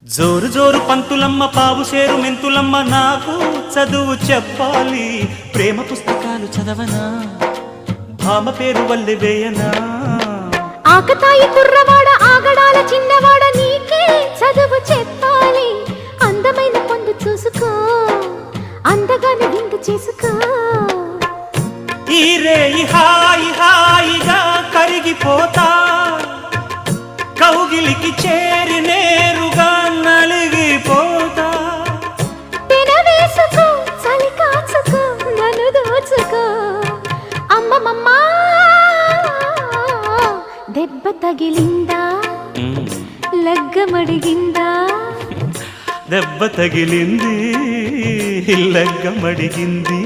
జోరు జోరు పంతులమ్మ పావు సేరు మెంతులమ్మ నాకు చదువు చెప్పాలి ప్రేమ పుస్తకాలు చదవనా భామ పేరు వల్లె వేయనా ఆకతాయి కుర్రవాడ ఆగడాల చిన్నవాడ నీకే చదువు చెప్పాలి అందమైన పొందు చూసుకో అందగానే విందు చేసుకో ఈ రేయి హాయి హాయిగా కరిగిపోతా కౌగిలికి చేరి నేరుగా నలిగిపోతా తినవేసుకో చలి కాచుకో నన్ను దోచుకో అమ్మమ్మ దెబ్బ తగిలిందా లగ్గమడిగిందా దెబ్బ తగిలింది లగ్గమడిగింది